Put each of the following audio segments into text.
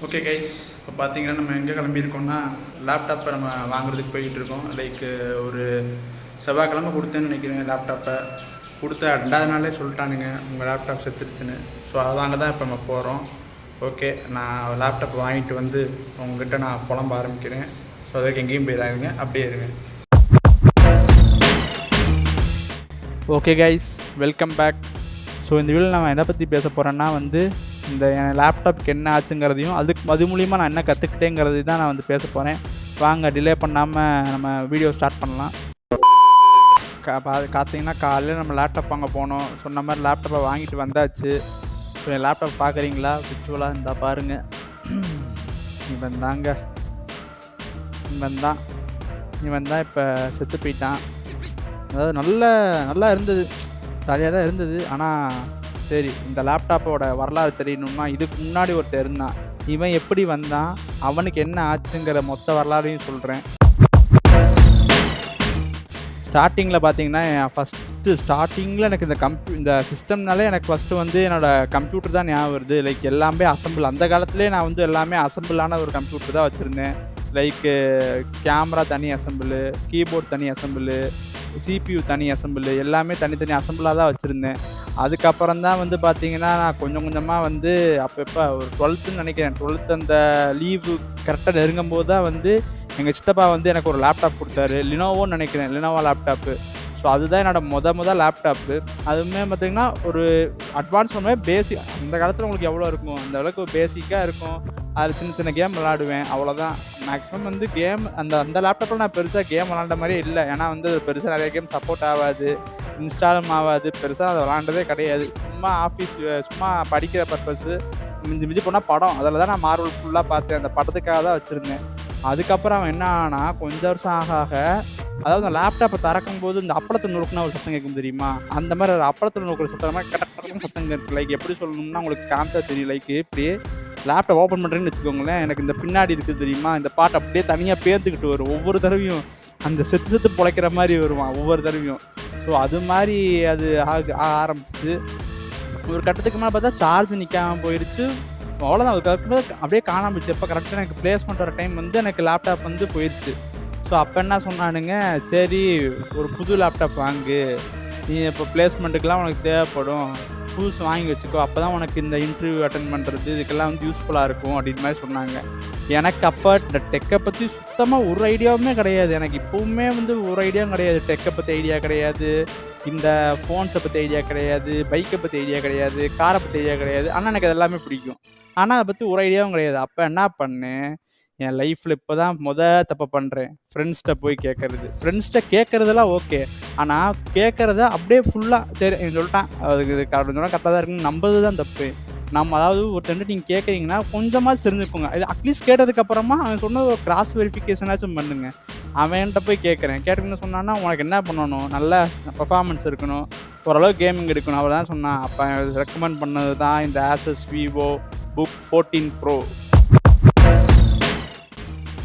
Okay guys, இப்போ பார்த்தீங்கன்னா நம்ம எங்கே கிளம்பியிருக்கோம்னா லேப்டாப்பை நம்ம வாங்குறதுக்கு போய்கிட்டு இருக்கோம். லைக் ஒரு செவ்வாய்க்கிழமை கொடுத்தேன்னு நினைக்கிறேன். லேப்டாப்பை கொடுத்த 2வது நாளே சொல்லிட்டானுங்க உங்கள் லேப்டாப் செத்துருச்சுன்னு. ஸோ அதாங்க தான் இப்போ நம்ம போகிறோம். ஓகே, நான் லேப்டாப் வாங்கிட்டு வந்து உங்ககிட்ட நான் புலம்ப ஆரம்பிக்கிறேன். ஸோ அதுக்கு எங்கேயும் போயிடாதுங்க, அப்படியே இருங்க. Okay guys, welcome back. So இந்த வீடியோவில் நான் எதை பற்றி பேச போகிறேன்னா இந்த என் லேப்டாப்புக்கு என்ன ஆச்சுங்கிறதையும் அது மூலிமா நான் என்ன கற்றுக்கிட்டேங்கிறதையும் தான் நான் பேச போகிறேன். வாங்க டிலே பண்ணாமல் நம்ம வீடியோ ஸ்டார்ட் பண்ணலாம். பார்த்தீங்கன்னா காலையில் நம்ம லேப்டாப் வாங்க போனோம். சொன்ன மாதிரி லேப்டாப்பை வாங்கிட்டு வந்தாச்சு. ஸோ என் லேப்டாப் பார்க்குறீங்களா விர்ச்சுவலாக இருந்தால் பாருங்கள். இவன் தான் இப்போ செத்து போயிட்டான். அதாவது நல்லா இருந்தது, ஜாலியாக தான் இருந்தது. ஆனால் சரி, இந்த லேப்டாப்போட வரலாறு தெரியணும்னா இதுக்கு முன்னாடி ஒருத்தர் இருந்தான். இவன் எப்படி வந்தான், அவனுக்கு என்ன ஆச்சுங்கிற மொத்த வரலாறையும் சொல்கிறேன். ஸ்டார்டிங்கில் பார்த்தீங்கன்னா ஸ்டார்டிங்கில் எனக்கு இந்த சிஸ்டம்னாலே எனக்கு ஃபஸ்ட்டு என்னோடய கம்ப்யூட்டர் தான் ஞாபகம் வருது. லைக் எல்லாமே அசம்பிள். அந்த காலத்துலேயே நான் எல்லாமே அசம்பிளான ஒரு கம்ப்யூட்டர் தான் வச்சுருந்தேன். லைக்கு கேமரா தனி அசம்பிள், கீபோர்ட் தனி அசம்பிள், CPU தனி அசம்பிள், எல்லாமே தனித்தனி அசம்பிளாக தான் வச்சுருந்தேன். அதுக்கப்புறம் தான் பார்த்தீங்கன்னா நான் கொஞ்சம் கொஞ்சமாக அப்போ ஒரு 12ன்னு நினைக்கிறேன். 12th அந்த லீவு கரெக்டாக நெருங்கும் போது தான் எங்கள் சித்தப்பா எனக்கு ஒரு லேப்டாப் கொடுத்தாரு. லினோவோன்னு நினைக்கிறேன், லினோவோ லேப்டாப்பு. ஸோ அதுதான் என்னோடய லேப்டாப்பு. அதுவுமே பார்த்திங்கன்னா ஒரு அட்வான்ஸ் பண்ணுவேன். பேசிக் அந்த காலத்தில் உங்களுக்கு எவ்வளோ இருக்கும், அந்த அளவுக்கு பேசிக்காக இருக்கும். அதில் சின்ன சின்ன கேம் விளாடுவேன், அவ்வளோதான். மேக்ஸிமம் கேம் அந்த லேப்டாப்பில் நான் பெருசாக கேம் விளாண்ட மாதிரியே இல்லை. ஏன்னா பெருசாக நிறைய கேம் சப்போர்ட் ஆகாது, இன்ஸ்டாலும் ஆகாது. பெருசாக அதை விளாண்டதே கிடையாது. சும்மா படிக்கிற பர்பஸு, மிஞ்சி போனால் படம், அதில் தான் நான் மார்வல் ஃபுல்லாக பார்த்தேன். அந்த படத்துக்காக தான் வச்சுருந்தேன். அதுக்கப்புறம் அவன் என்ன ஆனா கொஞ்சம் வருஷம் ஆக அதாவது அந்த லேப்டாப்பை திறக்கும் போது இந்த அப்பளத்தை நுறுக்குனா ஒரு சத்தம் கேட்கும் தெரியுமா, அந்த மாதிரி ஒரு அப்பளத்தில் நுறுக்கிற சத்தம் மாதிரி கடற்கடன்னு சத்தம் கேட்கு. லைக் எப்படி சொல்லணும்னா உங்களுக்கு காமிச்சா தெரியும். லைக் இப்படி லேப்டாப் ஓப்பன் பண்ணுறேன்னு வச்சுக்கோங்களேன், எனக்கு இந்த பின்னாடி இருக்குது தெரியுமா, இந்த பாட்டு அப்படியே தனியாக பேர்த்துக்கிட்டு வரும். ஒவ்வொரு தடவையும் அந்த செத்து பிழைக்கிற மாதிரி வருவான் ஒவ்வொரு தடவையும். ஸோ அது மாதிரி அது ஆரம்பிச்சு ஒரு கட்டத்துக்கு மேலே பார்த்தா சார்ஜ் நிற்காமல் போயிடுச்சு. அவ்வளோதான். அதுக்கப்புறம் அப்படியே காணாமச்சு. எப்போ கரெக்டாக எனக்கு பிளேஸ்மெண்ட் வர டைம் எனக்கு லேப்டாப் போயிடுச்சு. ஸோ அப்போ என்ன சொன்னானுங்க, சரி ஒரு புது லேப்டாப் வாங்கு, நீ இப்போ பிளேஸ்மெண்ட்டுக்கெலாம் உனக்கு தேவைப்படும், புதுசு வாங்கி வச்சுக்கோ, அப்போ தான் உனக்கு இந்த இன்டர்வியூ அட்டன் பண்ணுறது இதுக்கெல்லாம் யூஸ்ஃபுல்லாக இருக்கும் அப்படின்ற மாதிரி சொன்னாங்க. எனக்கு அப்போ இந்த டெக்கை பற்றி சுத்தமாக ஒரு ஐடியாவுமே கிடையாது. எனக்கு இப்போவுமே ஒரு ஐடியாவும் கிடையாது. டெக்கை பற்றி ஐடியா கிடையாது, இந்த ஃபோன்ஸை பற்றி ஐடியா கிடையாது, பைக்கை பற்றி ஐடியா கிடையாது, காரை பற்றி ஐடியா கிடையாது. ஆனால் எனக்கு அது எல்லாமே பிடிக்கும். ஆனால் அதை பற்றி ஒரு ஐடியாவும் கிடையாது. அப்போ என்ன பண்ணேன், என் லைஃப்பில் இப்போ தான் தப்பை பண்ணுறேன். ஃப்ரெண்ட்ஸ்கிட்ட போய் கேட்குறது. ஃப்ரெண்ட்ஸ்கிட்ட கேட்குறதெல்லாம் ஓகே, ஆனால் கேட்குறத அப்படியே ஃபுல்லாக சரி சொல்லிட்டான், அதுக்கு கரெக்டாக தான் இருக்குன்னு நம்பது தான் தப்பு. அதாவது ஒருத்தர் நீங்கள் கேட்குறீங்கன்னா கொஞ்சமாக தெரிஞ்சுக்கோங்க. இது அட்லீஸ்ட் கேட்டதுக்கப்புறமா அவன் சொன்னது ஒரு கிராஸ் வெரிஃபிகேஷனாச்சும் பண்ணுங்க. அவன்கிட்ட போய் கேட்குறேன்னு சொன்னான்னா உனக்கு என்ன பண்ணணும், நல்ல பர்ஃபார்மன்ஸ் இருக்கணும், ஓரளவு கேமிங் எடுக்கணும், அவர் தான் சொன்னான். அப்போ ரெக்கமெண்ட் பண்ணது தான் இந்த Asus Vivo Book 14 Pro.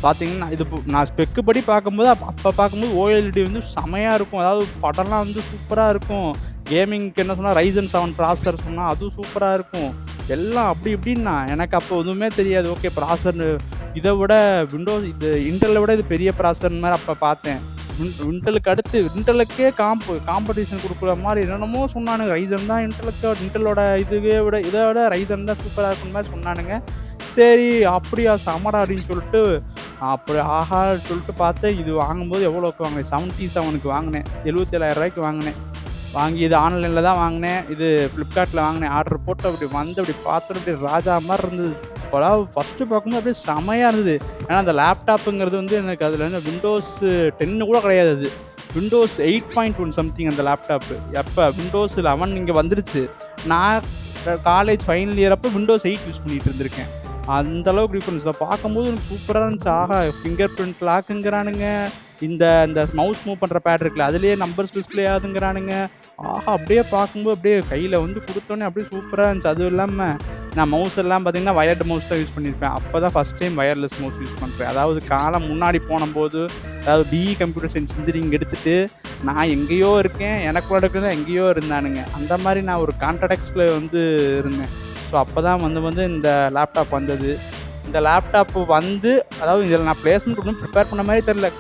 பார்த்தீங்கன்னா இது நான் ஸ்பெக்கு படி பார்க்கும்போது அப்போ பார்க்கும்போது OLED செமையாக இருக்கும். அதாவது படம்லாம் சூப்பராக இருக்கும். கேமிங்க்கு என்ன சொன்னால் Ryzen 7 ப்ராசஸர் சொன்னால் அதுவும் சூப்பராக இருக்கும். எல்லாம் அப்படி இப்படின்னா எனக்கு அப்போ எதுவுமே தெரியாது. ஓகே, ப்ராசஸர் இதை விட இது இன்டெலை விட இது பெரிய ப்ராசஸர் மாதிரி அப்போ பார்த்தேன். இன்டெலுக்கு அடுத்து இன்டெலுக்கே காம்படிஷன் கொடுக்குற மாதிரி என்னென்னமோ சொன்னானுங்க. Ryzen தான் இன்டெலோட இதை விட Ryzen தான் சூப்பராக இருக்குன்னு மாதிரி சொன்னானுங்க. சரி அப்படியா சமரா அப்படின்னு சொல்லிட்டு அப்படி ஆஹா சொல்லிட்டு பார்த்தேன். இது வாங்கும்போது எவ்வளோக்கு வாங்கினேன், 77க்கு வாங்கினேன், 77,000 வாங்கினேன். வாங்கி இது ஆன்லைனில் தான் வாங்கினேன். இது ஃப்ளிப்கார்ட்டில் வாங்கினேன். ஆர்டர் போட்டு அப்படி அப்படி பார்த்துட்டு அப்படி ராஜா மாதிரி இருந்தது. இப்போலாம் ஃபஸ்ட்டு பார்க்கும்போது அப்படியே செமையாக இருந்தது. ஏன்னா அந்த லேப்டாப்புங்கிறது எனக்கு அதில் விண்டோஸ் 10 கூட கிடையாது. அது விண்டோஸ் 8.1 சம்திங் அந்த லேப்டாப்பு. எப்போ விண்டோஸ் 11 இங்கே வந்துருச்சு. நான் காலேஜ் ஃபைனல் இயர் அப்போ விண்டோஸ் 8 யூஸ் பண்ணிகிட்டு இருந்திருக்கேன். அந்தளவுக்கு டிஃப்ரென்ஸ் தான். பார்க்கும்போது எனக்கு சூப்பராக இருந்துச்சு. ஆஹா, ஃபிங்கர் பிரிண்ட் லாக்குங்கிறானுங்க, இந்த மவுஸ் மூவ் பண்ணுற பேட் இருக்குல்ல அதுலேயே நம்பர்ஸ் டிஸ்பிளே ஆகுதுங்கிறானுங்க. ஆஹா, அப்படியே பார்க்கும்போது அப்படியே கையில் கொடுத்தோன்னே அப்படியே சூப்பராக இருந்துச்சு. அதுவும் இல்லாமல் நான் மவுஸ் எல்லாம் பார்த்தீங்கன்னா வயர்டு மவுஸ் தான் யூஸ் பண்ணியிருப்பேன். அப்போ தான் first time wireless mouse use பண்ணுறேன். அதாவது காலம் முன்னாடி போனபோது, அதாவது BE கம்ப்யூட்டர் சயின்ஸ் இன்ஜினியரிங் எடுத்துகிட்டு நான் எங்கேயோ இருக்கேன், எனக்கு எடுக்கிறது எங்கேயோ இருந்தானுங்க. அந்த மாதிரி நான் ஒரு கான்ட்ராடக்ஸில் இருந்தேன். ஸோ அப்போ தான் இந்த லேப்டாப் வந்தது. இந்த லேப்டாப் வந்து அதாவது இதில் நான் பிளேஸ்மெண்ட் ஒன்றும் ப்ரிப்பேர் பண்ண மாதிரி தெரில.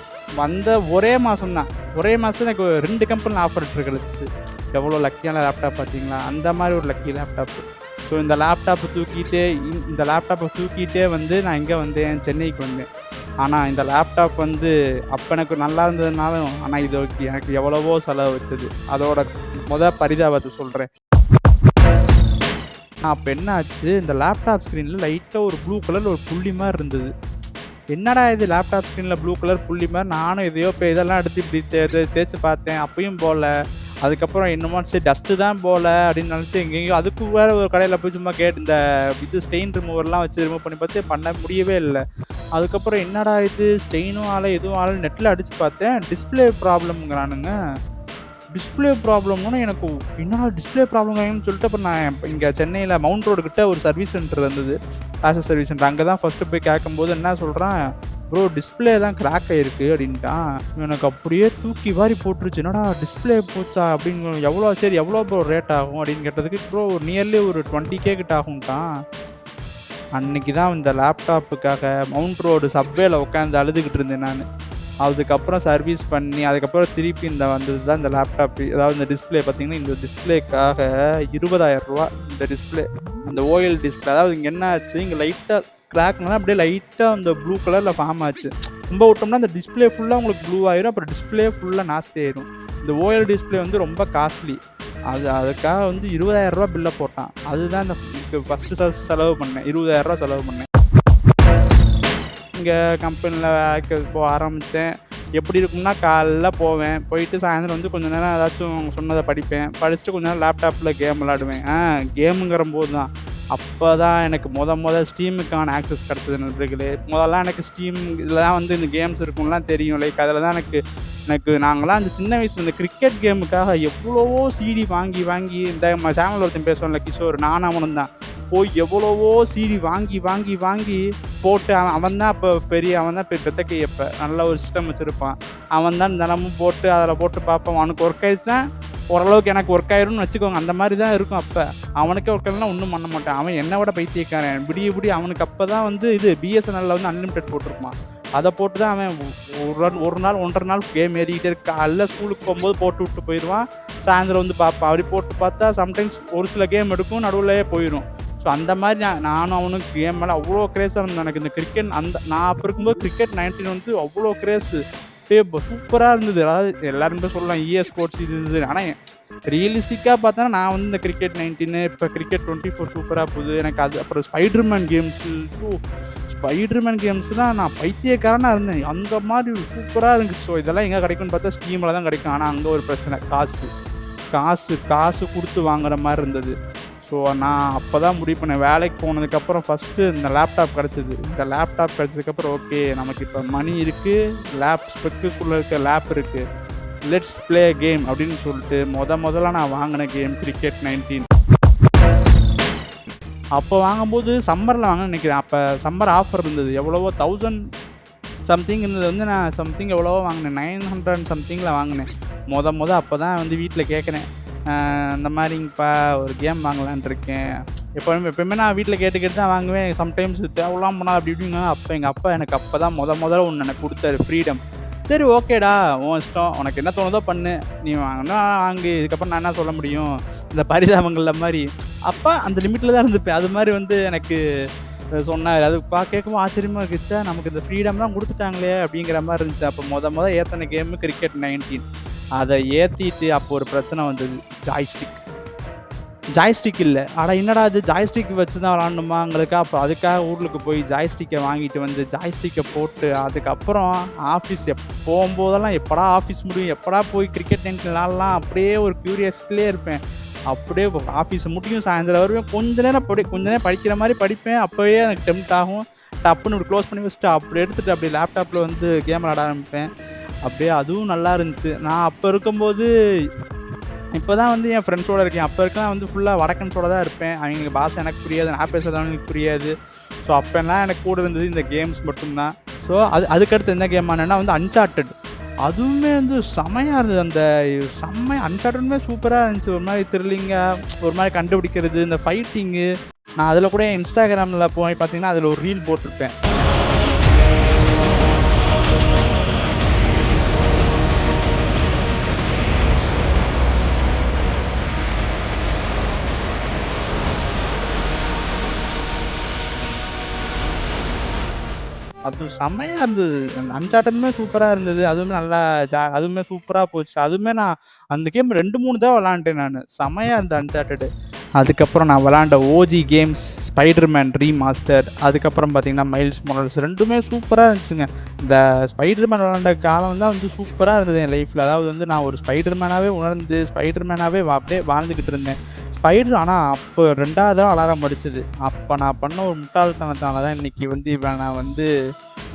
வந்த ஒரே மாதம் தான், ஒரே மாதம் எனக்கு 2 கம்பெனியில் ஆஃபர் லெட்டர் கிடச்சிச்சு. எவ்வளோ லக்கியான லேப்டாப் பார்த்தீங்களா? அந்த மாதிரி ஒரு லக்கி லேப்டாப்பு. ஸோ இந்த லேப்டாப்பை தூக்கிட்டே வந்து நான் எங்கே வந்தேன், சென்னைக்கு வந்தேன். ஆனால் இந்த லேப்டாப் வந்து அப்போ எனக்கு நல்லா இருந்ததுனாலும், ஆனால் இது எனக்கு எவ்வளவோ செலவு வச்சது. அதோட பரிதாபத்தை சொல்கிறேன். அப்போ என்ன ஆச்சு, இந்த லேப்டாப் ஸ்க்ரீனில் லைட்டாக ஒரு ப்ளூ கலரில் ஒரு புள்ளி மாதிரி இருந்தது. என்னடா இது லேப்டாப் ஸ்க்ரீனில் ப்ளூ கலர் புள்ளி மாதிரி, நானும் இப்போ இதெல்லாம் எடுத்து இப்படி தேய்ச்சி பார்த்தேன், அப்பயும் போகல. அதுக்கப்புறம் என்னமோ சரி டஸ்ட்டு தான் போகல அப்படின்னு நினச்சி எங்கேயோ அதுக்கு வேறு ஒரு கடையில் போய் சும்மா இந்த ஸ்டெயின் ரிமூவர்லாம் வச்சு ரிமூவ் பண்ண முடியவே இல்லை. அதுக்கப்புறம் என்னடா இது ஸ்டெயினும் ஆலை எதுவும் ஆலை நெட்டில் அடித்து பார்த்தேன், டிஸ்பிளே ப்ராப்ளம்ங்கிறானுங்க. டிஸ்பிளே ப்ராப்ளம்னு எனக்கு என்னடா டிஸ்பிளே ப்ராப்ளம்னு சொல்லிட்டு அப்புறம் நான் இங்கே சென்னையில் மவுண்ட் ரோடு கிட்ட ஒரு சர்வீஸ் சென்டர் இருந்தது, ஆசஸ் சர்வீஸ் சென்டர். அங்கே தான் ஃபஸ்ட்டு போய் கேட்கும்போது என்ன சொல்கிறான், ப்ரோ டிஸ்பிளே தான் கிராக் ஆகிருக்கு அப்படின்ட்டான். எனக்கு அப்படியே தூக்கி வாரி போட்டுருச்சு. என்னடா டிஸ்பிளே போச்சா அப்படின்னு, எவ்வளோ ப்ரோ ரேட் ஆகும் அப்படின்னு கேட்டதுக்கு, ப்ரோ நியர்லி ஒரு 20K கிட்ட ஆகும்ட்டான். அன்றைக்கி தான் இந்த லேப்டாப்புக்காக மவுண்ட் ரோடு சப்வேல உட்காந்து அழுதுகிட்டு இருந்தேன் நான். அதுக்கப்புறம் சர்வீஸ் பண்ணி அதுக்கப்புறம் திருப்பி வந்தது தான் இந்த லேப்டாப்பு. அதாவது இந்த டிஸ்பிளே பார்த்தீங்கன்னா, இந்த டிஸ்பிளேக்காக 20,000 ரூபா இந்த டிஸ்பிளே. அந்த ஓஎல் டிஸ்பிளே, அதாவது இங்கே என்ன ஆச்சு, இங்கே லைட்டாக கிராக்னால அப்படியே லைட்டாக அந்த ப்ளூ கலரில் ஃபார்ம் ஆச்சு. ரொம்ப விட்டோம்னா அந்த டிஸ்பிளே ஃபுல்லாக உங்களுக்கு ப்ளூ ஆயிரும், அப்புறம் டிஸ்பிளே ஃபுல்லாக நாஸ்தி ஆயிரும். இந்த ஓஎல் டிஸ்பிளே வந்து ரொம்ப காஸ்ட்லி. அதுக்காக வந்து 20,000 ரூபா பில்லை போட்டான். அதுதான் இந்த ஃபஸ்ட்டு செலவு பண்ணேன், 20,000 ரூபா செலவு பண்ணேன். இங்கே கம்பெனியில் வேலைக்கு போக ஆரம்பித்தேன். எப்படி இருக்கும்னா, காலைல போவேன், போயிட்டு சாயந்தரம் வந்து கொஞ்சம் நேரம் ஏதாச்சும் அவங்க சொன்னதை படிப்பேன், படிச்சுட்டு கொஞ்ச நேரம் லேப்டாப்பில் கேம் விளாடுவேன். கேமுங்கிற போது தான் அப்போ தான் எனக்கு ஸ்டீமுக்கான ஆக்சஸ் கிடச்சது நண்பர்களே. முதல்லாம் எனக்கு ஸ்டீம் இதில் தான் வந்து இந்த கேம்ஸ் இருக்கும்லாம் தெரியும். லைக் அதில் தான் எனக்கு நாங்களாம் அந்த சின்ன வயசில் இந்த கிரிக்கெட் கேமுக்காக எவ்வளவோ சிடி வாங்கி இந்த சேனல் ஒருத்தன் பேசுவோம்ல கிஷோர், நானும் அவனும் தான் போய் எவ்வளவோ சிடி வாங்கி போட்டு அவன் தான் இப்போ பெத்த கையப்போ நல்ல ஒரு சிஸ்டம் வச்சுருப்பான். அவன் தான் தினமும் போட்டு அதில் போட்டு பார்ப்பான். அவனுக்கு ஒர்க் ஆயிடுச்சுன்னா ஓரளவுக்கு எனக்கு ஒர்க் ஆயிரும்னு வச்சுக்கோங்க. அந்த மாதிரி தான் இருக்கும். அப்போ அவனுக்கே ஒர்க் ஆகலாம் ஒன்றும் பண்ண மாட்டான். அவன் என்னை விட பைத்தியக்காரன். விடிய அவனுக்கு அப்போ தான் வந்து இது பிஎஸ்என்எல்ல வந்து அன்லிமிட்டட் போட்டிருப்பான். அதை போட்டு தான் அவன் ஒரு நாள் 1.5 நாள் கேம் ஏறிக்கிட்டே இருக்கு. காலைல ஸ்கூலுக்கு போகும்போது போட்டு விட்டு போயிடுவான், சாயந்தரம் வந்து பார்ப்பான். அப்படி போட்டு பார்த்தா சம்டைம்ஸ் ஒரு சில கேம் எடுக்கும், நடுவுலையே போயிடும். ஸோ அந்த மாதிரி நானும் அவனுக்கு கேம் மேலே அவ்வளோ க்ரேஸாக இருந்தேன். எனக்கு இந்த கிரிக்கெட் நான் அப்போ இருக்கும்போது கிரிக்கெட் 19 வந்து அவ்வளோ க்ரேஸு சூப்பராக இருந்தது. அதாவது எல்லாருமே சொல்லலாம் EA ஸ்போர்ட்ஸ் இது இருந்தது. ஆனால் ரியலிஸ்டிக்காக பார்த்தோன்னா நான் வந்து இந்த கிரிக்கெட் 19 இப்போ கிரிக்கெட் 24 சூப்பராக போகுது எனக்கு. அது அப்புறம் ஸ்பைடர்மேன் கேம்ஸ் தான் நான் பைத்தியக்காரனாக இருந்தேன். அந்த மாதிரி சூப்பராக இருந்துச்சு. ஸோ இதெல்லாம் எங்கே கிடைக்கும்னு பார்த்தா ஸ்டீமில் தான் கிடைக்கும். ஆனால் அங்கே ஒரு பிரச்சனை, காசு கொடுத்து வாங்குற மாதிரி இருந்தது. ஸோ நான் அப்போ தான் முடிவு பண்ணேன். வேலைக்கு போனதுக்கப்புறம் ஃபஸ்ட்டு இந்த லேப்டாப் கிடச்சிது. இந்த லேப்டாப் கிடச்சதுக்கப்புறம் ஓகே நமக்கு இப்போ மணி இருக்குது, ஸ்பெக்குள்ளே இருக்க லேப் இருக்குது, லெட்ஸ் ப்ளே கேம் அப்படின்னு சொல்லிட்டு முதல்ல நான் வாங்கின கேம் கிரிக்கெட் 19. அப்போ வாங்கும்போது சம்மரில் வாங்கினேன்னு நினைக்கிறேன். அப்போ சம்மர் ஆஃபர் இருந்தது. எவ்வளவோ 1000 சம்திங் இருந்தது. வந்து நான் சம்திங் எவ்வளவோ வாங்கினேன், 900 சம்திங்கில் வாங்கினேன். அப்போ தான் வந்து வீட்டில் கேட்குறேன், இந்த மாதிரிங்கப்பா ஒரு கேம் வாங்கலான் இருக்கேன். எப்போயுமே நான் வீட்டில் கேட்டு தான் வாங்குவேன். சம்டைம்ஸ் தேவைலாம் போனால் அப்படி இப்படிங்க. அப்போ எங்கள் அப்பா எனக்கு அப்போ தான் முதல்ல ஒன்று எனக்கு கொடுத்தாரு, ஃப்ரீடம். சரி ஓகேடா உன் இஷ்டம், உனக்கு என்ன தோணுதோ பண்ணு, நீ வாங்கினா வாங்கு, இதுக்கப்புறம் நான் என்ன சொல்ல முடியும். இந்த பரிதாபங்களில் மாதிரி அப்பா அந்த லிமிட்டில் தான் இருந்துப்பேன். அது மாதிரி வந்து எனக்கு சொன்னார். அது கேட்கவும் ஆச்சரியமாக இருந்துச்சா, நமக்கு இந்த ஃப்ரீடம்லாம் கொடுத்துட்டாங்களே அப்படிங்கிற மாதிரி இருந்துச்சு. அப்போ ஏற்றின கேமு கிரிக்கெட் 19. அதை ஏற்றிட்டு அப்போ ஒரு பிரச்சனை வந்தது, ஜாய்ஸ்டிக் இல்லை. என்னடா இது ஜாய்ஸ்டிக் வச்சு தான் விளாடணுமாங்களுக்கு. அப்போ அதுக்காக ஊருக்கு போய் ஜாய்ஸ்டிக்கை வாங்கிட்டு வந்து ஜாய்ஸ்டிக்கை போட்டு அதுக்கப்புறம் ஆஃபீஸ் போகும்போதெல்லாம் எப்படா ஆஃபீஸ் முடியும், எப்படா போய் கிரிக்கெட் 19 விளாட்லாம், அப்படியே ஒரு க்யூரியஸ்லேயே இருப்பேன். அப்படியே ஆஃபீஸை முடியும், சாயந்தரம் வருவேன், கொஞ்ச நேரம் படிக்கிற மாதிரி படிப்பேன். அப்போயே எனக்கு டெம்ட் ஆகும், டப்புன்னு இப்படி க்ளோஸ் பண்ணி வச்சுட்டு அப்படி எடுத்துகிட்டு அப்படியே லேப்டாப்பில் வந்து கேம் விளாட ஆரம்பிப்பேன். அப்படியே அதுவும் நல்லா இருந்துச்சு. நான் அப்போ இருக்கும்போது இப்போ தான் வந்து என் ஃப்ரெண்ட்ஸோடு இருக்கேன். அப்போ இருக்கலாம் வந்து ஃபுல்லாக வடக்கன்ஸோட தான் இருப்பேன். அவங்களுக்கு பாஷை எனக்கு புரியாது, நான் பேசுறது அவங்களுக்கு புரியாது. ஸோ அப்போல்லாம் எனக்கு கூட இருந்தது இந்த கேம்ஸ் மட்டும்தான். ஸோ அதுக்கடுத்து என்ன கேம் ஆனேன்னா வந்து அன்சார்ட்டட். அதுவுமே வந்து செம்மையாக இருந்தது. அன்சார்ட்டடுமே சூப்பராக இருந்துச்சு. ஒரு மாதிரி த்ரில்லிங்காக, ஒரு மாதிரி கண்டுபிடிக்கிறது, இந்த ஃபைட்டிங்கு நான் அதில கூட Instagramல போய் பார்த்தீங்கன்னா, அதில ஒரு ரீல் போட்டிருப்பேன். அது செம்மையா இருந்தது. அந்த அன்சார்ட்டடுமே சூப்பரா இருந்தது. அதுவுமே நல்லா அதுவுமே சூப்பரா போச்சு. அதுவுமே நான் அந்த கேம் 2, 3 தான் விளையாண்டேன் நானு. செம்மையா இருந்தது அன்சார்ட்டடு. அதுக்கப்புறம் நான் விளையாண்ட ஓஜி கேம்ஸ் ஸ்பைடர்மேன் ரீமாஸ்டர், அதுக்கப்புறம் பார்த்தீங்கன்னா, மைல்ஸ் மொரால்ஸ் 2மே சூப்பரா இருந்துச்சுங்க. இந்த ஸ்பைடர்மேன் விளையாண்ட காலம் தான் வந்து சூப்பரா இருந்தது என் லைஃப்ல. அதாவது வந்து நான் ஒரு ஸ்பைடர்மேனாவே உணர்ந்து, ஸ்பைடர்மேனாவே அப்படியே வாழ்ந்துகிட்டு இருந்தேன். ஆனா அப்போ 2வது தடவ அலாரம் அடிச்சது. அப்ப நான் பண்ண ஒரு முட்டாள்தனத்தால தான் இன்னைக்கு வந்து இவன நான் வந்து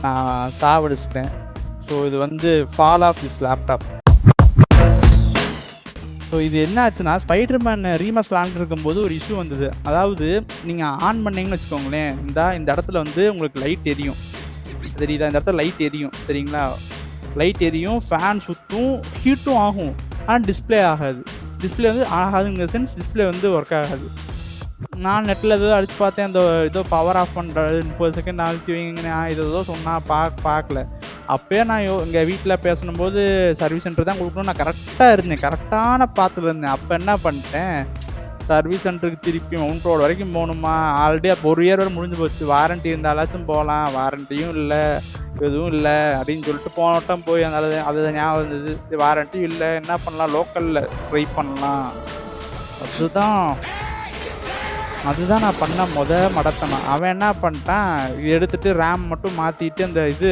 நான் சாவடிச்சுட்டேன். ஸோ இது வந்து fall of this laptop. So இது என்ன ஆச்சுன்னா, ஸ்பைடர்மேன் ரீமாஸ்டர் விளையாண்டுருக்கும்போது ஒரு இஷ்யூ வந்தது. அதாவது நீங்க ஆன் பண்ணீங்கன்னு வச்சுக்கோங்களேன், இந்த இடத்துல வந்து உங்களுக்கு லைட் எரியும். தெரியுதா? இந்த இடத்துல லைட் எரியும். சரிங்களா? லைட் எரியும், ஃபேன் சுத்தும், ஹீட்டும் ஆகும். ஆனா டிஸ்ப்ளே ஆகாது. டிஸ்ப்ளே வந்து ஆகாதுங்கிற சென்ஸ் டிஸ்ப்ளே வந்து ஒர்க் ஆகாது. நான் நெட்ல ஏதோ அடிச்சு பார்த்தேன். அந்த ஏதோ பவர் ஆஃப் பண்றது 30 செகண்ட் அழுத்தி வைங்கன்னு ஏதேதோ சொன்னா பார்க்கல. அப்பயே நான் எங்க வீட்ல பேசும்போது சர்வீஸ் சென்டர் தான் குடுக்கணும். நான் கரெக்ட்டா இருந்தேன். கரெக்ட்டான பாத்துல இருந்தேன். அப்ப என்ன பண்ணிட்டேன், சர்வீஸ் சென்டருக்கு திருப்பி மவுண்ட் ரோடு வரைக்கும் போணுமா, ஆல்ரெடி அப்போ 1 இயர் வரை முடிஞ்சு போச்சு. வாரண்டி இருந்தாலாச்சும் போலாம். வாரண்டியும் இல்ல, எதுவும் இல்ல அப்படின்னு சொல்லிட்டு போன வட்டம் போய் அது ஞாபகம் இருந்தது. வாரண்டியும் இல்ல, என்ன பண்ணலாம், லோக்கல்ல ட்ரை பண்ணலாம். அதுதான் அதுதான் நான் பண்ண மடத்தனம். அவன் என்ன பண்ணிட்டான், எடுத்துட்டு ரேம் மட்டும் மாத்திட்டு அந்த இது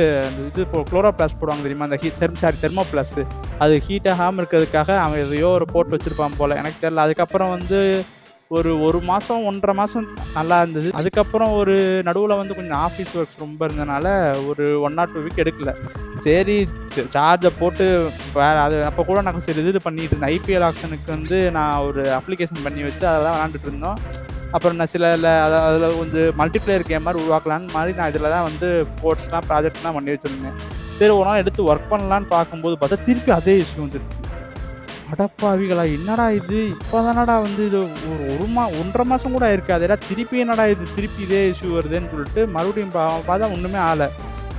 குளோரோபிளாஸ்ட் போடுவாங்க தெரியுமா? அந்த தெர்மோபிளாஸ்ட். அது ஹீட் ஆகாம இருக்கிறதுக்காக அவன் எதையோ ஒரு போட்டு வச்சிருப்பான் போல. எனக்கு தெரியல. அதுக்கப்புறம் வந்து ஒரு 1 மாசம், 1 1/2 மாசம் நல்லா இருந்தது. அதுக்கப்புறம் ஒரு நடுவுல வந்து கொஞ்சம் ஆஃபீஸ் ஒர்க்ஸ் ரொம்ப இருந்தனால ஒரு 1 ஆர் 2 வீக் எடுக்கல. சரி, சார்ஜ போட்டு அது அப்ப கூட நான் சரி இது பண்ணிட்டு இருந்தேன். ஐபிஎல் ஆக்ஷனுக்கு வந்து நான் ஒரு அப்ளிகேஷன் பண்ணி வச்சு அதெல்லாம் விளையாண்டுட்டு இருந்தோம். அப்புறம் நான் அதில கொஞ்சம் மல்டிப்ளேயர் கேம் மாரி உருவாக்கலான்னு மாரி நான் இதில தான் வந்து கோர்ஸ்லாம், ப்ராஜெக்ட்லாம் பண்ணி வச்சிருந்தேன். சரி ஒரு நாள் எடுத்து ஒர்க் பண்ணலான்னு பார்க்கும்போது பார்த்தா, திருப்பி அதே இஷ்யூ வந்துருச்சு. அடப்பாவிகளா! என்னடா இது! இப்ப தானடா வந்து இது ஒரு 1 1/2 மாசம் கூட ஆயிருக்காதேடா! திருப்பி என்னடா இது! திருப்பி இதே இஷ்யூ வருதேன்னு சொல்லிட்டு மறுபடியும் பார்த்தா ஒண்ணுமே ஆகல.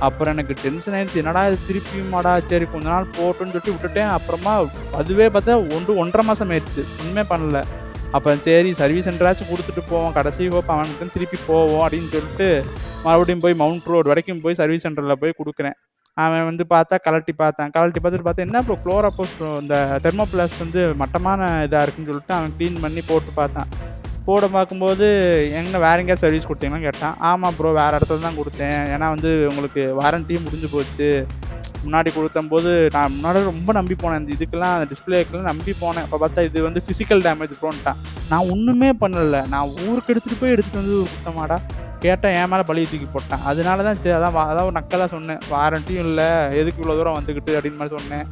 அப்புறம் எனக்கு டென்ஷன் ஆயிடுச்சு. என்னடா இது திருப்பியுமாடா! சரி கொஞ்ச நாள் போட்டுன்னு சொல்லிட்டு விட்டுட்டேன். அப்புறமா அதுவே பார்த்தா 1 1/2 மாசம் ஆயிருச்சு. ஒண்ணுமே பண்ணல. அப்புறம் சரி சர்வீஸ் சென்டராச்சும் குடுத்துட்டு போவோம். கடைசி ஹோப் அவனுக்கு திருப்பி போவோம் அப்படின்னு சொல்லிட்டு, மறுபடியும் போய் மவுண்ட் ரோட் வரைக்கும் போய் சர்வீஸ் சென்டர்ல போய் குடுக்குறேன். அவன் வந்து பார்த்தா கழட்டி பார்த்தான். கழட்டி பார்த்துட்டு பார்த்தா, "என்ன ப்ரோ குளோரோபோஸ்ட் இந்த தெர்மோபிளாஸ்ட் வந்து மட்டமான இதா இருக்குன்னு" சொல்லிட்டு அவன் கிளீன் பண்ணி போட்டு பார்த்தான். போட பார்க்கும்போது, "எங்க வேற எங்கேயாவது சர்வீஸ் குடுத்தீங்களான்னு?" கேட்டான். "ஆமா ப்ரோ, வேற இடத்துல தான் குடுத்தேன். ஏன்னா வந்து உங்களுக்கு வாரண்டியும் முடிஞ்சு போச்சு. முன்னாடி குடுத்தம்போது நான் முன்னாடி ரொம்ப நம்பி போனேன். இந்த இதுக்கெல்லாம் டிஸ்ப்ளேக்கெல்லாம் நம்பி போனேன். அப்ப பார்த்தா இது வந்து பிசிக்கல் டேமேஜ் ப்ரோன்ட்டான்." நான் ஒண்ணுமே பண்ணல. நான் ஊருக்கு எடுத்துட்டு வந்து ஒரு குத்தமாடா? கேட்டா என் மேல பழிய தூக்கி போட்டான். அதனால தான் சரி அதான் ஒரு நக்கலா சொன்னேன். "வாரண்டியும் இல்ல. எதுக்கு இவ்வளோ தூரம் வந்துகிட்டு?" அப்படின்னு மாரி சொன்னேன்.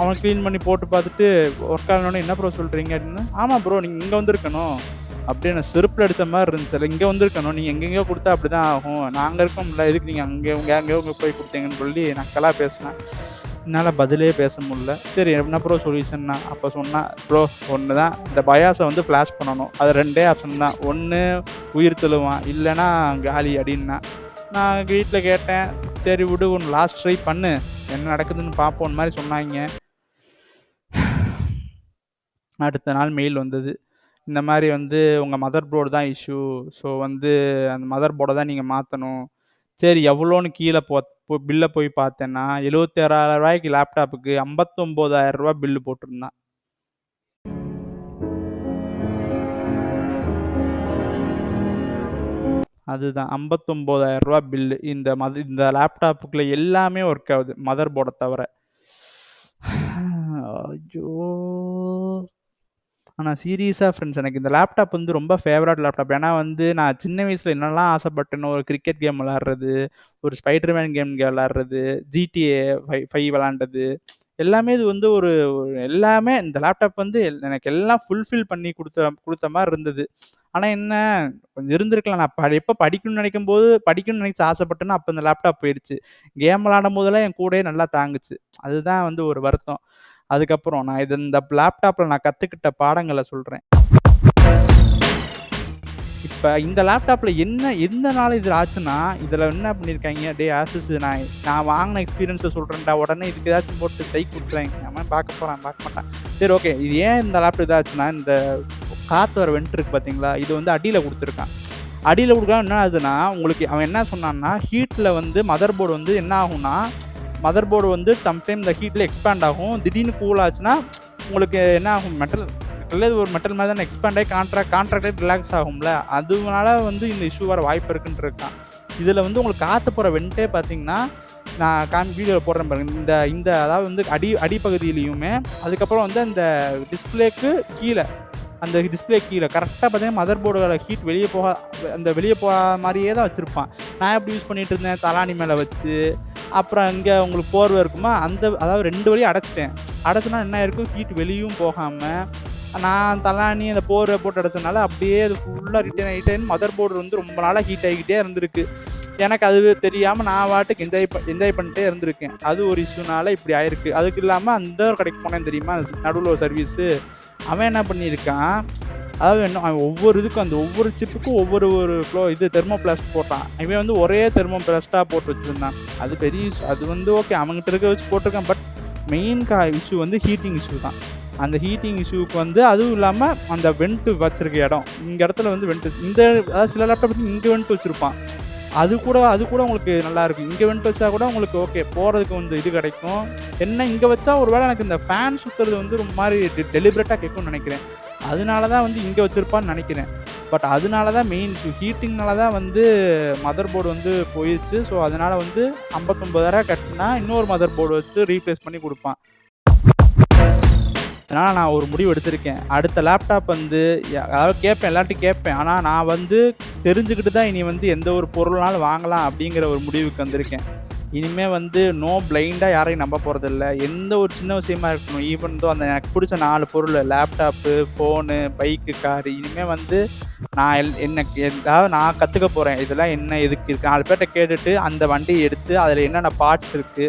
அவன் கிளீன் பண்ணி போட்டு பார்த்துட்டு, ஒர்க் ஆகலனோனே, "என்ன ப்ரோ சொல்றீங்க?" அப்படின்னு. "ஆமா ப்ரோ, நீங்க இங்க வந்திருக்கணும்." அப்படியே என்ன செருப்புல அடிச்ச மாரி இருந்துச்சுல்ல. "இங்க வந்திருக்கணும். நீங்க எங்கெங்கேயோ குடுத்தா அப்படிதான் ஆகும். நாங்க இருக்கோம்ல. எதுக்கு நீங்க எங்கேயோ போய் குடுத்தீங்கன்னு" சொல்லி நக்கலா பேசினான். என்னால பதிலே பேச முடியல. சரி என்ன ப்ரோ சொல்யூஷன்னா, அப்ப சொன்னான், "ப்ரோ ஒண்ணு தான். இந்த பயாஸ வந்து ஃபிளாஷ் பண்ணணும். அது 2டே ஆப்ஷன் தான். ஒண்ணு உயிர் தழுவான். இல்லன்னா காலி" அப்படின்னான். நான் வீட்ல கேட்டேன். "சரி விடு, ஒண்ணு லாஸ்ட் ட்ரை பண்ணு. என்ன நடக்குதுன்னு பார்ப்போம்ன்னு" மாரி சொன்னாய்ங்க. அடுத்த நாள் மெயில் வந்தது. இந்த மாரி வந்து உங்க மதர் போர்டு தான் இஷ்யூ. ஸோ வந்து அந்த மதர் போர்ட தான் நீங்க மாத்தணும். சரி எவ்வளோன்னு கீழ பில்ல போய் பார்த்தேன்னா, ரூ. 76,000 லேப்டாப்புக்கு ரூ. 59,000 பில்லு போட்டிருந்தான். அதுதான் ரூ. 59,000 பில்லு. இந்த லேப்டாப்புக்குள்ள எல்லாமே ஒர்க் ஆகுது. மதர் போர்ட தவிர. ஐயோ! ஆனா சீரியஸா ஃப்ரெண்ட்ஸ், எனக்கு இந்த லேப்டாப் வந்து ரொம்ப ஃபேவரைட் லேப்டாப். ஏன்னா வந்து நான் சின்ன வயசுல என்னலாம் ஆசைப்பட்டேனோ, ஒரு கிரிக்கெட் கேம் விளையாடுறது, ஒரு ஸ்பைடர்மேன் கேம் விளையாடுறது, GTA 5 விளையாண்டது, எல்லாமே இது வந்து ஒரு எல்லாமே இந்த லேப்டாப் வந்து எனக்கு எல்லாம் ஃபுல்ஃபில் பண்ணி குடுத்த மாரி இருந்தது. ஆனா என்ன, கொஞ்சம் இருந்திருக்கலாம். நான் எப்ப படிக்கணும்னு நினைக்கும்போது, படிக்கணும்னு நினைச்சு ஆசைப்பட்டேனோ, அப்ப இந்த லேப்டாப் போயிருச்சு. கேம் விளையாடும்போதெல்லாம் என் கூடயே நல்லா தாங்குச்சு. அதுதான் வந்து ஒரு வருத்தம். அதுக்கப்புறம் இந்த லேப்டாப்ல நான் கத்துக்கிட்ட பாடங்கள சொல்றேன். இப்ப இந்த லேப்டாப்ல எதனால இது ஆச்சுன்னா, இதுல என்ன பண்ணியிருக்காய்ங்க, "டேய் ஆசஸ் நான் வாங்குன எக்ஸ்பீரியன்ஸ சொல்றேன்டா. உடனே இதுக்கு ஏதாச்சும் போட்டு ஸ்ட்ரைக் குடுத்துறாய்ங்க." அவன் பார்க்க போறான், பார்க்க மாட்டான். சரி ஓகே. இது ஏன் இந்த லேப்டாப் இதாச்சுன்னா, இந்த காத்து வர வென்ட் இருக்கு பார்த்தீங்களா? இது வந்து அடியில குடுத்துருக்கான். அடியில குடுக்கா என்ன ஆகுதுன்னா, உங்களுக்கு அவன் என்ன சொன்னான்னா, ஹீட்ல வந்து மதர் போர்டு வந்து என்ன ஆகும்னா, மதர் போர்டு வந்து சம்டைம் இந்த ஹீட்ல எக்ஸ்பேண்ட் ஆகும். திடீர்னு கூல் ஆச்சுன்னா, உங்களுக்கு என்ன ஆகும் ஒரு மெட்டல் மாதிரி தானே எக்ஸ்பேண்ட் ஆகி கான்ட்ராக்டே ரிலாக்ஸ் ஆகும்ல. அதனால வந்து இந்த இஷ்யூ வர வாய்ப்பு இருக்குன்னு இருக்கான். இதில வந்து உங்களுக்கு காத்து போற வென்ட்டே பார்த்தீங்கன்னா, நான் வீடியோல போடுறேன் பாருங்க. இந்த அதாவது வந்து அடிப்பகுதியிலயுமே, அதுக்கப்புறம் வந்து அந்த டிஸ்ப்ளேக்கு கீழ அந்த டிஸ்ப்ளே கீழ கரெக்ட்டா பார்த்தீங்கன்னா, மதர் போர்டோட ஹீட் வெளிய போகாத மாரியே தான் வச்சிருப்பான். நான் எப்படி யூஸ் பண்ணிட்டு இருந்தேன், தலாணி மேல வச்சு, அப்புறம் இங்க உங்களுக்கு போர்வை இருக்குமா, அதாவது 2 வழியும் அடைச்சுட்டேன். அடைச்சோன்னா என்ன ஆயிருக்கும், ஹீட் வெளியும் போகாம, நான் தலாணி அந்த போர்வை போட்டு அடைச்சனால அப்படியே அது ஃபுல்லா ரிட்டர்ன் மதர் போர்டு வந்து ரொம்ப நாளா ஹீட் ஆகிக்கிட்டே இருந்திருக்கு. எனக்கு அது தெரியாம நான் பாட்டுக்கு என்ஜாய் பண்ணிட்டே இருந்திருக்கேன். அது ஒரு இஷ்யூனால இப்படி ஆயிருக்கு. அதுக்கு இல்லாம அந்த ஒரு கடைக்கு போனேன் தெரியுமா, நடுவுல ஒரு சர்வீஸு. அவன் என்ன பண்ணியிருக்கான், அதாவது அவன் ஒவ்வொரு சிப்புக்கும் ஒவ்வொரு தெர்மோபிளாஸ்ட் போட்டான். இவன் வந்து ஒரே தெர்மோபிளாஸ்ட்டா போட்டு வச்சிருந்தான். அது பெரிய இஷ்யூ. அது வந்து ஓகே, அவன்கிட்ட இருக்க வச்சு போட்டிருக்கான். பட் மெயின் இஷ்யூ வந்து ஹீட்டிங் இஷ்யூ தான். அந்த ஹீட்டிங் இஷ்யூக்கு வந்து அதுவும் இல்லாம அந்த வென்ட் வச்சிருக்க இடம், இந்த இடத்துல வந்து அதாவது சில லேப்டாப் இங்க வென்ட் வச்சிருப்பான். அது கூட உங்களுக்கு நல்லா இருக்கும். இங்க வென்ட் வச்சா கூட உங்களுக்கு ஓகே, போறதுக்கு வந்து இது கிடைக்கும். என்ன இங்க வச்சா ஒருவேளை எனக்கு இந்த ஃபேன் சுத்துறது வந்து ரொம்ப மாரி டெலிபரேட்டா கேட்கும்னு நினைக்கிறேன். அதனால தான் வந்து இங்க வச்சிருப்பான்னு நினைக்கிறேன். பட் அதனால தான் மெயின் இஷ்யூ. ஹீட்டிங்னால தான் வந்து மதர் போர்டு வந்து போயிருச்சு. ஸோ அதனால வந்து ரூ. 59,000 கட்டினா இன்னொரு மதர் போர்டு வச்சு ரீப்ளேஸ் பண்ணி குடுப்பான். அதனால நான் ஒரு முடிவு எடுத்திருக்கேன். அடுத்த லேப்டாப் வந்து அதாவது எல்லார்ட்டயும் கேட்பேன். ஆனா நான் வந்து தெரிஞ்சுக்கிட்டு தான் இனி வந்து எந்த ஒரு பொருள்னாலும் வாங்கலாம் அப்படிங்கிற ஒரு முடிவுக்கு வந்திருக்கேன். இனிமே வந்து பிளைண்டா யாரையும் நம்ப போறதில்ல. எந்த ஒரு சின்ன விஷயமா இருக்கட்டும், ஈவன் தோ அந்த எனக்கு பிடிச்ச 4 பொருள் லேப்டாப்பு, ஃபோனு, பைக்கு, காரு, இனிமே வந்து நான் கத்துக்க போறேன். இதெல்லாம் என்ன, எதுக்கு இருக்கு? 4 பேர்ட்ட கேட்டுட்டு அந்த வண்டிய எடுத்து அதில என்னென்ன பார்ட்ஸ் இருக்கு,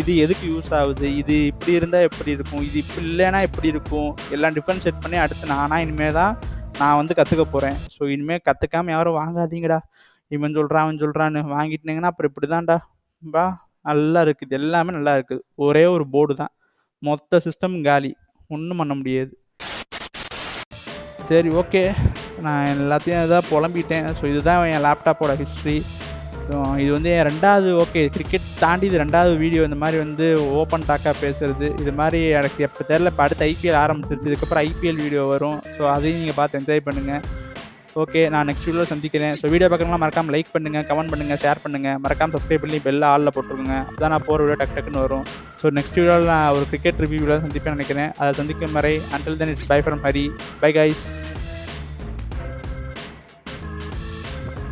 இது எதுக்கு யூஸ் ஆகுது, இது இப்படி இருந்தா எப்படி இருக்கும், இது இப்படி இல்லைன்னா எப்படி இருக்கும், எல்லாம் டிஃபரன்ஷியேட் பண்ணி அடுத்து இனிமே தான் நான் வந்து கத்துக்க போறேன். ஸோ இனிமே கத்துக்காம யாரும் வாங்காதீங்கடா. இவன் சொல்றான், அவன் சொல்றான்னு வாங்கிட்டீங்கன்னா அப்புறம் இப்படிதான்டா. நல்லா இருக்குது. எல்லாமே நல்லா இருக்குது. ஒரே ஒரு போர்டு தான். மொத்த சிஸ்டம் காலி. ஒண்ணும் பண்ண முடியாது. சரி ஓகே. நான் எல்லாத்தையும் இதாக புலம்பிட்டேன். ஸோ இதுதான் என் லேப்டாப்போட ஹிஸ்ட்ரி. இது வந்து என் 2வது கிரிக்கெட் தாண்டி இது 2வது வீடியோ இந்த மாதிரி வந்து ஓப்பன் டாக்காக பேசுறது. இது மாதிரி எனக்கு எப்போ தெரியல. இப்போ அடுத்து ஐபிஎல் ஆரம்பிச்சிருச்சு. இதுக்கப்புறம் ஐபிஎல் வீடியோ வரும். ஸோ அதையும் நீங்கள் பார்த்து என்ஜாய் பண்ணுங்கள். ஓகே, நான் நெக்ஸ்ட் வீடியோவில் சந்திக்கிறேன். ஸோ வீடியோ பார்க்குறவங்களாம் மறக்காமல் லைக் பண்ணுங்கள், கமெண்ட் பண்ணுங்கள், ஷேர் பண்ணுங்கள். மறக்காமல் சப்ஸ்கிரைப் பண்ணி பெல்ல ஆளில் போட்டுருங்க. அப்போ நான் போகிற வீடியோ டக்குன்னு வரும். ஸோ நெக்ஸ்ட் வீடியோவில் நான் ஒரு கிரிக்கெட் ரிவ்யூவில் சந்திப்பேன்னு நினைக்கிறேன். அதை சந்திக்கும் வரை until then it's by from Hari. Bye guys.